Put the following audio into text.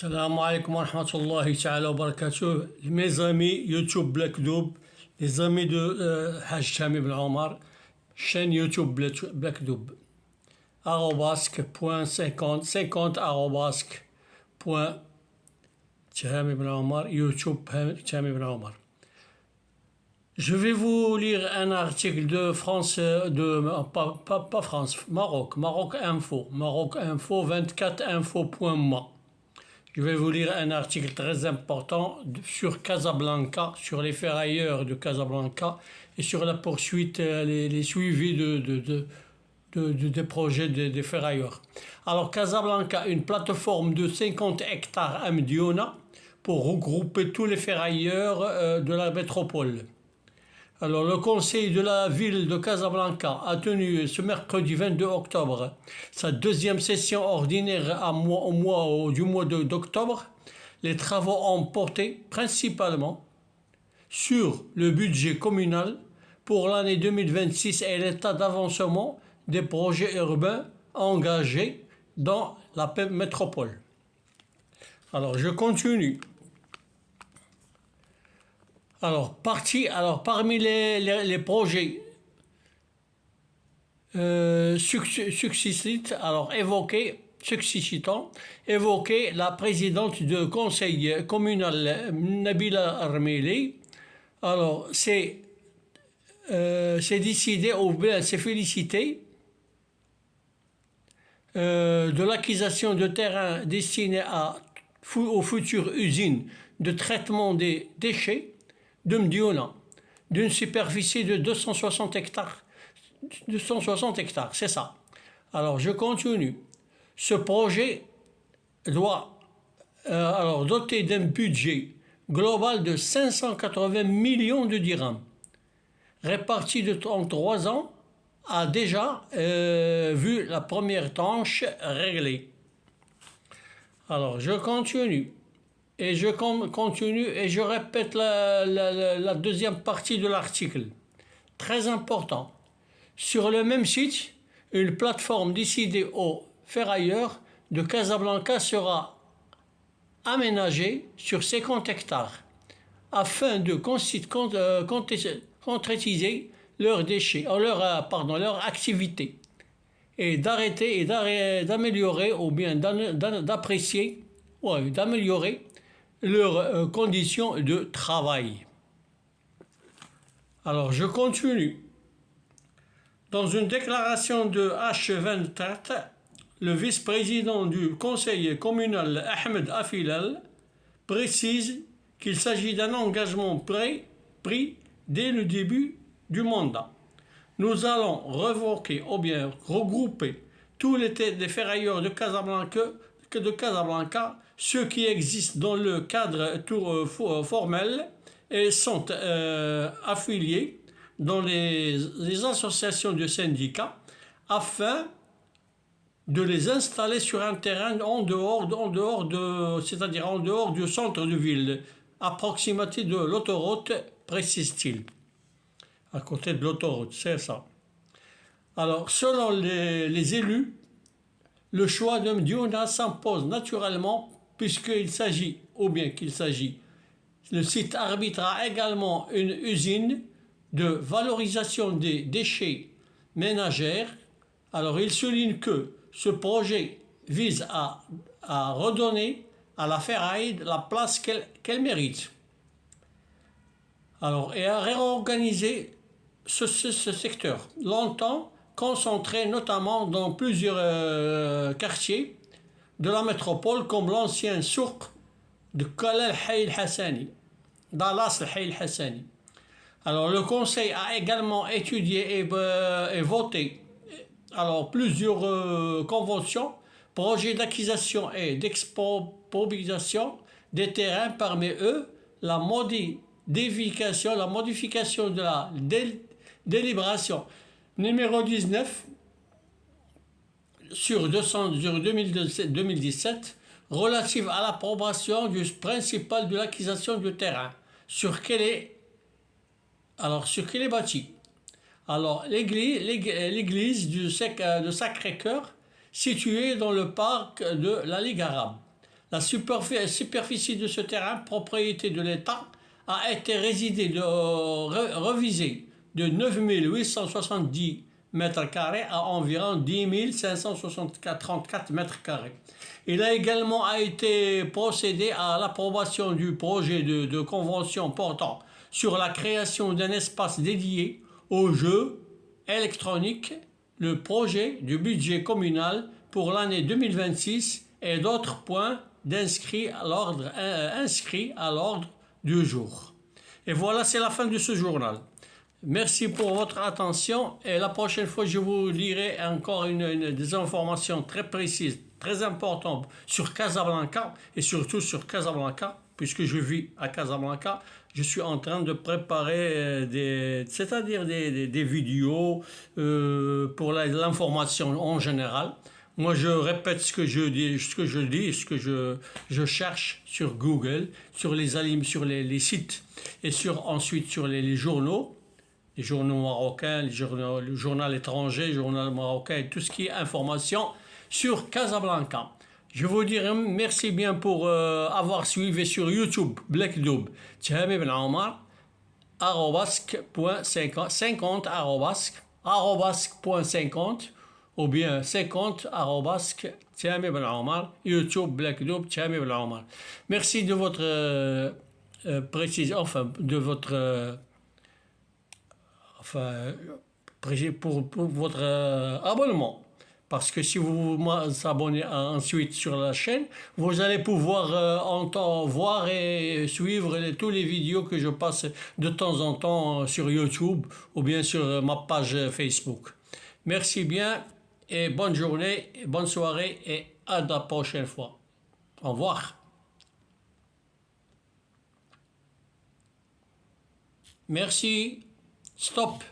Salam alaikum wa rahmatullahi ta'ala wa barakatuh. Mes amis YouTube Black Doob, les amis de Haj Chami ibn Omar, chaîne YouTube Black Doob. Arrobasque.50, 50 arrobasque point Chami ibn Omar, YouTube Chami ibn Omar. Je vais vous lire un article de France, pas France, Maroc Info, 24info.ma. Je vais vous lire un article très important sur Casablanca, sur les ferrailleurs de Casablanca et sur la poursuite, les suivis des projets des ferrailleurs. Alors Casablanca, une plateforme de 50 hectares à Mdiona pour regrouper tous les ferrailleurs de la métropole. Alors, le conseil de la ville de Casablanca a tenu ce mercredi 22 octobre sa deuxième session ordinaire du mois d'octobre. Les travaux ont porté principalement sur le budget communal pour l'année 2026 et l'état d'avancement des projets urbains engagés dans la métropole. Alors, je continue. Alors, parmi les projets évoqués, la présidente du conseil communal Nabila Armeli. Alors, c'est décidé ou bien c'est félicité de l'acquisition de terrains destinés aux futures usines de traitement des déchets de Mdiona, d'une superficie de 260 hectares. 260 hectares, c'est ça. Alors, je continue. Ce projet doit doté d'un budget global de 580 millions de dirhams, répartis en 3 ans, a déjà vu la première tranche réglée. Alors, je continue. Et je continue et je répète la deuxième partie de l'article. Très important. Sur le même site, une plateforme destinée aux ferrailleurs de Casablanca sera aménagée sur 50 hectares afin de concrétiser leurs déchets, leur activité et d'améliorer ou bien d'améliorer leurs conditions de travail. Alors, je continue. Dans une déclaration de H24, le vice-président du conseil communal Ahmed Afilal précise qu'il s'agit d'un engagement pris dès le début du mandat. Nous allons révoquer ou bien regrouper tous les ferrailleurs de Casablanca, ceux qui existent dans le cadre formel et sont affiliés dans les associations de syndicats afin de les installer sur un terrain c'est-à-dire en dehors du centre de ville, à proximité de l'autoroute, précise-t-il. À côté de l'autoroute, c'est ça. Alors, selon les élus, le choix de Mdiona s'impose naturellement puisqu'il s'agit, le site arbitrera également une usine de valorisation des déchets ménagers. Alors il souligne que ce projet vise à redonner à la ferraille la place qu'elle mérite. Alors, et à réorganiser ce secteur, longtemps concentré notamment dans plusieurs quartiers de la métropole comme l'ancien souk de Dallas el Hassani. Alors le conseil a également étudié et voté plusieurs conventions, projets d'acquisition et d'expropriation des terrains, parmi eux la modification de la délibération numéro 19 sur 2017 relative à l'approbation du principal de l'acquisition du terrain sur quel est bâti. Alors l'église de Sacré-Cœur située dans le parc de la Ligue arabe. La superficie de ce terrain, propriété de l'État, a été révisée de 9 870 mètres carrés à environ 10 534 mètres carrés. Il a également été procédé à l'approbation du projet de convention portant sur la création d'un espace dédié aux jeux électroniques, le projet du budget communal pour l'année 2026 et d'autres points inscrits à l'ordre du jour. Et voilà, c'est la fin de ce journal. Merci pour votre attention et la prochaine fois, je vous lirai encore des informations très précises, très importantes sur Casablanca et surtout sur Casablanca, puisque je vis à Casablanca. Je suis en train de préparer des vidéos pour l'information en général. Moi, je répète ce que je dis, ce que je cherche sur Google, sur les sites et ensuite sur les journaux marocains, le journal étranger, le journal marocain et tout ce qui est information sur Casablanca. Je vous dirais merci bien pour avoir suivi sur YouTube Black Doub, Thierry Ben Omar, arobasque.50, arobasque.50 ou bien 50 arobasque Thierry Ben Omar, YouTube Black Doub, Thierry Ben Omar. Merci de votre précision, enfin de votre pour votre abonnement. Parce que si vous vous abonnez ensuite sur la chaîne, vous allez pouvoir voir et suivre tous les vidéos que je passe de temps en temps sur YouTube ou bien sur ma page Facebook. Merci bien et bonne journée, bonne soirée et à la prochaine fois. Au revoir. Merci. Stop.